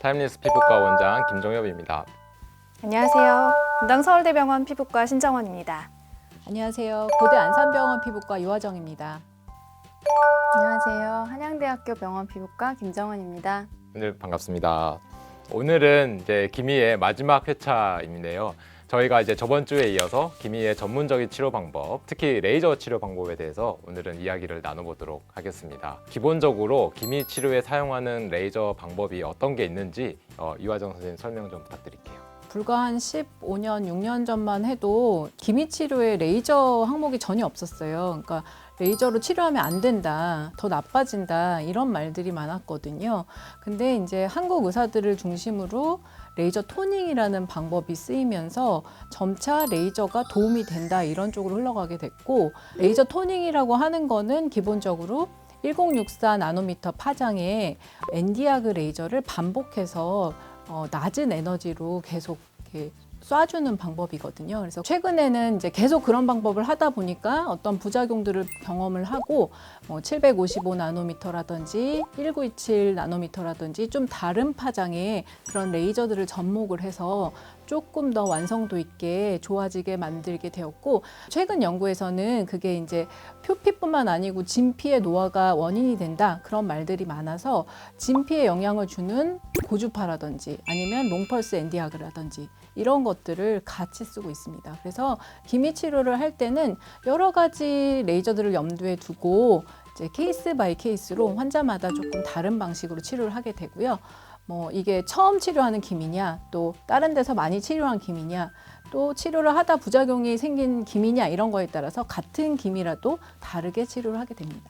타임리스 피부과 원장 김종엽입니다. 안녕하세요. 분당서울대병원 피부과 신정원입니다. 안녕하세요. 고대 안산병원 피부과 유화정입니다. 안녕하세요. 한양대학교 병원 피부과 김정원입니다. 오늘 반갑습니다. 오늘은 이제 기미의 마지막 회차인데요. 저희가 이제 저번 주에 이어서 기미의 전문적인 치료 방법, 특히 레이저 치료 방법에 대해서 오늘은 이야기를 나눠보도록 하겠습니다. 기본적으로 기미 치료에 사용하는 레이저 방법이 어떤 게 있는지 유화정 선생님 설명 좀 부탁드릴게요. 불과 한 15년, 6년 전만 해도 기미 치료에 레이저 항목이 전혀 없었어요. 그러니까 레이저로 치료하면 안 된다, 더 나빠진다 이런 말들이 많았거든요. 근데 이제 한국 의사들을 중심으로 레이저 토닝이라는 방법이 쓰이면서 점차 레이저가 도움이 된다 이런 쪽으로 흘러가게 됐고, 레이저 토닝이라고 하는 거는 기본적으로 1064 나노미터 파장의 엔디아그 레이저를 반복해서 낮은 에너지로 계속 이렇게 쏴주는 방법이거든요. 그래서 최근에는 이제 계속 그런 방법을 하다 보니까 어떤 부작용들을 경험을 하고 755 나노미터라든지 1927 나노미터라든지 좀 다른 파장의 그런 레이저들을 접목을 해서 조금 더 완성도 있게 좋아지게 만들게 되었고, 최근 연구에서는 그게 이제 표피뿐만 아니고 진피의 노화가 원인이 된다 그런 말들이 많아서 진피에 영향을 주는 고주파라든지 아니면 롱펄스 엔디아그라든지 이런 것들을 같이 쓰고 있습니다. 그래서 기미 치료를 할 때는 여러 가지 레이저들을 염두에 두고 이제 케이스 바이 케이스로 환자마다 조금 다른 방식으로 치료를 하게 되고요. 이게 처음 치료하는 기미냐, 또 다른 데서 많이 치료한 기미냐, 또 치료를 하다 부작용이 생긴 기미냐 이런 거에 따라서 같은 기미라도 다르게 치료를 하게 됩니다.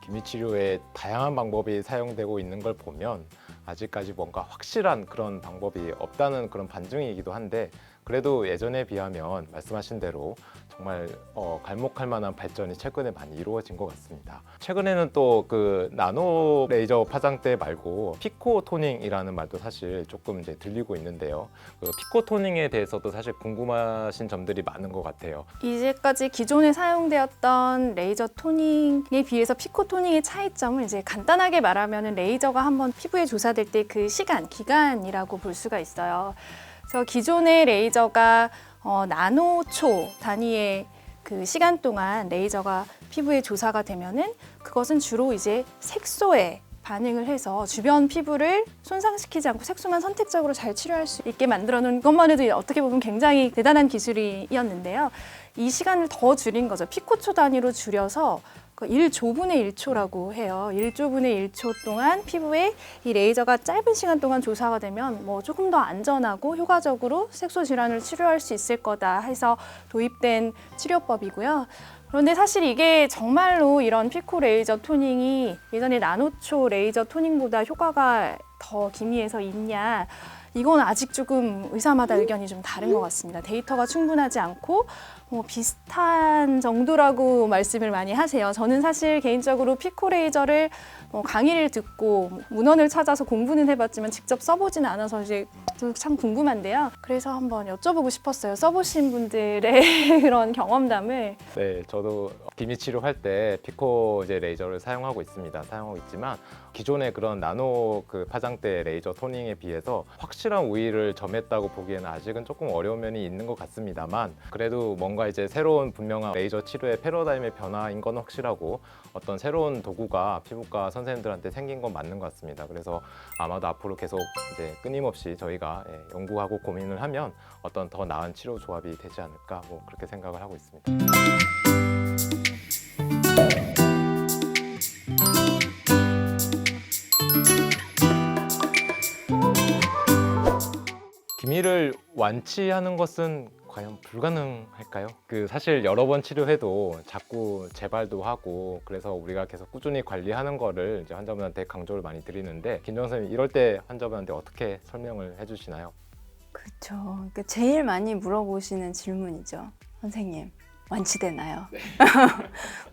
기미 치료에 다양한 방법이 사용되고 있는 걸 보면 아직까지 뭔가 확실한 그런 방법이 없다는 그런 반증이기도 한데, 그래도 예전에 비하면 말씀하신 대로 정말 갈목할 만한 발전이 최근에 많이 이루어진 것 같습니다. 최근에는 또 그 나노 레이저 파장대 말고 피코 토닝이라는 말도 사실 조금 이제 들리고 있는데요. 그 피코 토닝에 대해서도 사실 궁금하신 점들이 많은 것 같아요. 이제까지 기존에 사용되었던 레이저 토닝에 비해서 피코 토닝의 차이점을 이제 간단하게 말하면 레이저가 한번 피부에 조사될 때 그 기간이라고 볼 수가 있어요. 그래서 기존의 레이저가 나노초 단위의 그 시간 동안 레이저가 피부에 조사가 되면은 그것은 주로 이제 색소에 반응을 해서 주변 피부를 손상시키지 않고 색소만 선택적으로 잘 치료할 수 있게 만들어 놓은 것만 해도 어떻게 보면 굉장히 대단한 기술이었는데요. 이 시간을 더 줄인 거죠. 피코초 단위로 줄여서 1조분의 1초라고 해요. 1조분의 1초 동안 피부에 이 레이저가 짧은 시간 동안 조사가 되면 조금 더 안전하고 효과적으로 색소 질환을 치료할 수 있을 거다 해서 도입된 치료법이고요. 그런데 사실 이게 정말로 이런 피코 레이저 토닝이 예전에 나노초 레이저 토닝보다 효과가 더 기미에서 있냐? 이건 아직 조금 의사마다 의견이 좀 다른 것 같습니다. 데이터가 충분하지 않고 비슷한 정도라고 말씀을 많이 하세요. 저는 사실 개인적으로 피코 레이저를 강의를 듣고 문헌을 찾아서 공부는 해봤지만 직접 써보지는 않아서 이제 참 궁금한데요. 그래서 한번 여쭤보고 싶었어요. 써보신 분들의 그런 경험담을. 네, 저도 기미 치료할 때 피코 이제 레이저를 사용하고 있지만 기존의 그런 나노 그 파장대 레이저 토닝에 비해서 확실한 우위를 점했다고 보기에는 아직은 조금 어려운 면이 있는 것 같습니다만, 그래도 뭔가 이제 새로운 분명한 레이저 치료의 패러다임의 변화인 건 확실하고 어떤 새로운 도구가 피부과 선생님들한테 생긴 건 맞는 것 같습니다. 그래서 아마도 앞으로 계속 이제 끊임없이 저희가 연구하고 고민을 하면 어떤 더 나은 치료 조합이 되지 않을까 그렇게 생각을 하고 있습니다. 기미를 완치하는 것은 과연 불가능할까요? 사실 여러 번 치료해도 자꾸 재발도 하고, 그래서 우리가 계속 꾸준히 관리하는 거를 이제 환자분한테 강조를 많이 드리는데, 김정 선생님 이럴 때 환자분한테 어떻게 설명을 해주시나요? 그렇죠. 제일 많이 물어보시는 질문이죠. 선생님, 완치되나요? 네.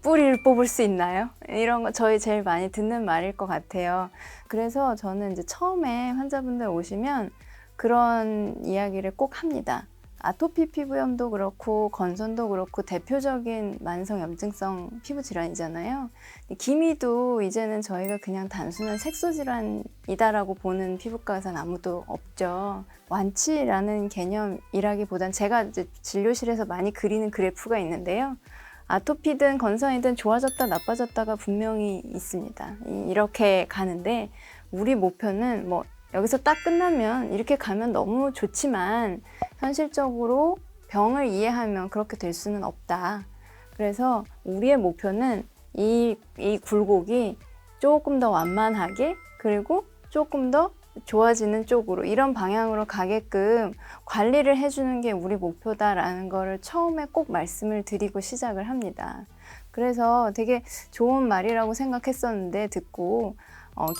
뿌리를 뽑을 수 있나요? 이런 거 저희 제일 많이 듣는 말일 것 같아요. 그래서 저는 이제 처음에 환자분들 오시면 그런 이야기를 꼭 합니다. 아토피 피부염도 그렇고 건선도 그렇고 대표적인 만성 염증성 피부 질환이잖아요. 기미도 이제는 저희가 그냥 단순한 색소 질환이다라고 보는 피부과에서는 아무도 없죠. 완치라는 개념이라기보단 제가 이제 진료실에서 많이 그리는 그래프가 있는데요. 아토피든 건선이든 좋아졌다 나빠졌다가 분명히 있습니다. 이렇게 가는데 우리 목표는 뭐 여기서 딱 끝나면 이렇게 가면 너무 좋지만 현실적으로 병을 이해하면 그렇게 될 수는 없다. 그래서 우리의 목표는 이 굴곡이 조금 더 완만하게 그리고 조금 더 좋아지는 쪽으로 이런 방향으로 가게끔 관리를 해주는 게 우리 목표다라는 거를 처음에 꼭 말씀을 드리고 시작을 합니다. 그래서 되게 좋은 말이라고 생각했었는데 듣고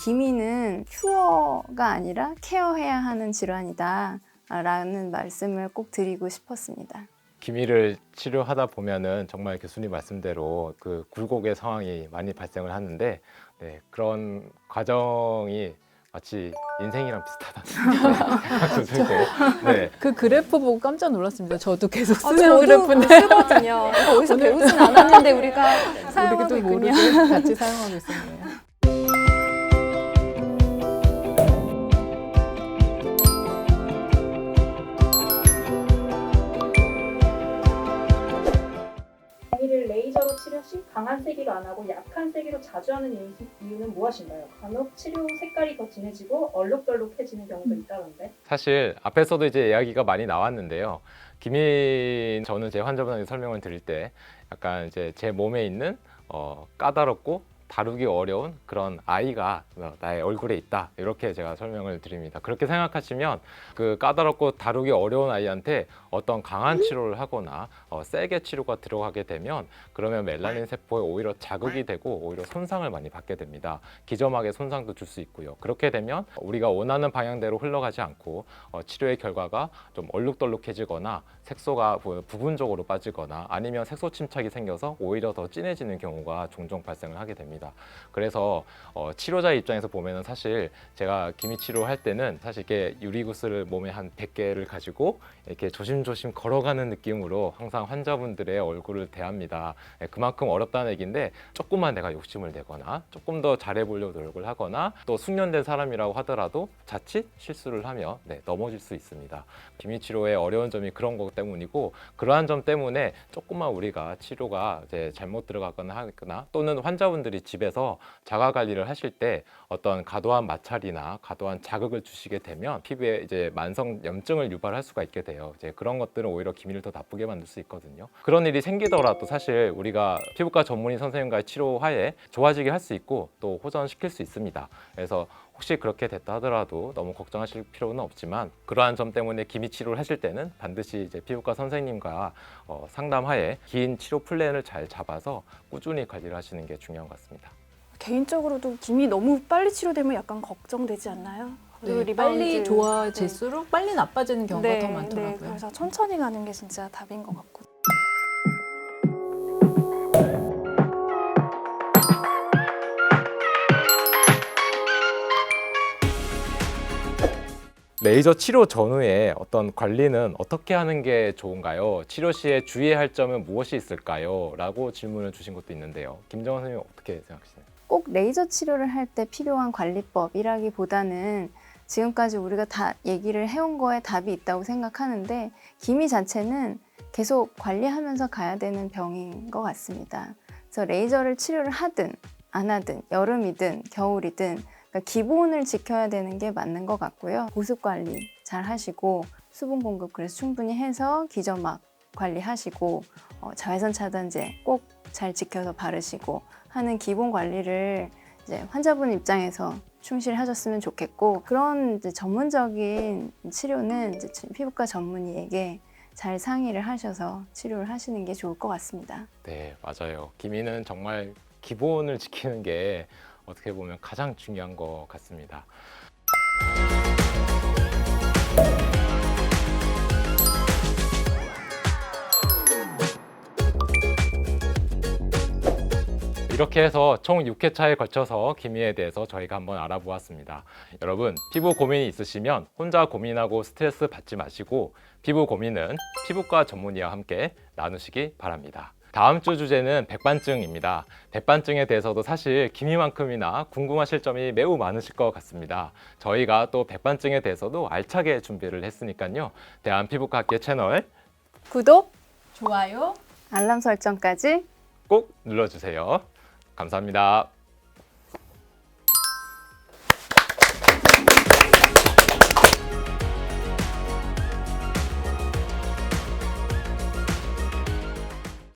기미는 큐어가 아니라 케어해야 하는 질환이다 라는 말씀을 꼭 드리고 싶었습니다. 기미를 치료하다 보면은 정말 교수님 말씀대로 그 굴곡의 상황이 많이 발생을 하는데 네, 그런 과정이 마치 인생이랑 비슷하다는 생각도 들고 네. 그 그래프 보고 깜짝 놀랐습니다. 저도 계속 아, 쓰는 저도 그래프인데 쓰거든요. 어디서 배우진 않았는데 우리가 사용하고 우리도 있군요. 모르게 같이 사용하고 있었네요. 기미를 레이저로 치료 시 강한 세기로 안 하고 약한 세기로 자주 하는 이유는 무엇인가요? 간혹 치료 색깔이 더 진해지고 얼룩덜룩해지는 경우도 있다던데. 사실 앞에서도 이제 이야기가 많이 나왔는데요. 기미 저는 제 환자분한테 설명을 드릴 때 약간 이제 제 몸에 있는 까다롭고 다루기 어려운 그런 아이가 나의 얼굴에 있다 이렇게 제가 설명을 드립니다. 그렇게 생각하시면 그 까다롭고 다루기 어려운 아이한테 어떤 강한 치료를 하거나 세게 치료가 들어가게 되면 그러면 멜라닌 세포에 오히려 자극이 되고 오히려 손상을 많이 받게 됩니다. 기점막에 손상도 줄 수 있고요. 그렇게 되면 우리가 원하는 방향대로 흘러가지 않고 치료의 결과가 좀 얼룩덜룩해지거나 색소가 부분적으로 빠지거나 아니면 색소 침착이 생겨서 오히려 더 진해지는 경우가 종종 발생을 하게 됩니다. 그래서 치료자 입장에서 보면은 사실 제가 기미 치료할 때는 사실 이렇게 유리구슬을 몸에 한 100개를 가지고 이렇게 조심조심 걸어가는 느낌으로 항상 환자분들의 얼굴을 대합니다. 그만큼 어렵다는 얘기인데 조금만 내가 욕심을 내거나 조금 더 잘해보려고 노력을 하거나 또 숙련된 사람이라고 하더라도 자칫 실수를 하면 넘어질 수 있습니다. 기미 치료의 어려운 점이 그런 것 때문이고 그러한 점 때문에 조금만 우리가 치료가 이제 잘못 들어가거나 하거나 또는 환자분들이 집에서 자가 관리를 하실 때 어떤 과도한 마찰이나 과도한 자극을 주시게 되면 피부에 이제 만성 염증을 유발할 수가 있게 돼요. 이제 그런 것들은 오히려 기미를 더 나쁘게 만들 수 있거든요. 그런 일이 생기더라도 사실 우리가 피부과 전문의 선생님과의 치료하에 좋아지게 할 수 있고 또 호전시킬 수 있습니다. 그래서 혹시 그렇게 됐다 하더라도 너무 걱정하실 필요는 없지만 그러한 점 때문에 기미 치료를 하실 때는 반드시 이제 피부과 선생님과 상담하에 긴 치료 플랜을 잘 잡아서 꾸준히 관리를 하시는 게 중요한 것 같습니다. 개인적으로도 기미 너무 빨리 치료되면 약간 걱정되지 않나요? 네, 리바운드. 빨리 좋아질수록 빨리 나빠지는 경우가 네, 더 많더라고요. 네, 그래서 천천히 가는 게 진짜 답인 것 같고. 레이저 치료 전후에 어떤 관리는 어떻게 하는 게 좋은가요? 치료 시에 주의해야 할 점은 무엇이 있을까요? 라고 질문을 주신 것도 있는데요. 김정원 선생님 어떻게 생각하시나요? 꼭 레이저 치료를 할 때 필요한 관리법이라기보다는 지금까지 우리가 다 얘기를 해온 거에 답이 있다고 생각하는데 기미 자체는 계속 관리하면서 가야 되는 병인 것 같습니다. 그래서 레이저를 치료를 하든 안 하든 여름이든 겨울이든 그러니까 기본을 지켜야 되는 게 맞는 것 같고요. 보습 관리 잘 하시고 수분 공급 그래서 충분히 해서 기저막 관리하시고 자외선 차단제 꼭 잘 지켜서 바르시고 하는 기본 관리를 이제 환자분 입장에서 충실하셨으면 좋겠고 그런 이제 전문적인 치료는 이제 피부과 전문의에게 잘 상의를 하셔서 치료를 하시는 게 좋을 것 같습니다. 네, 맞아요. 기미는 정말 기본을 지키는 게 어떻게 보면 가장 중요한 것 같습니다. 이렇게 해서 총 6회차에 걸쳐서 기미에 대해서 저희가 한번 알아보았습니다. 여러분, 피부 고민이 있으시면 혼자 고민하고 스트레스 받지 마시고 피부 고민은 피부과 전문의와 함께 나누시기 바랍니다. 다음 주 주제는 백반증입니다. 백반증에 대해서도 사실 기미만큼이나 궁금하실 점이 매우 많으실 것 같습니다. 저희가 또 백반증에 대해서도 알차게 준비를 했으니까요. 대한피부과학계 채널 구독, 좋아요. 알람 설정까지 꼭 눌러주세요. 감사합니다.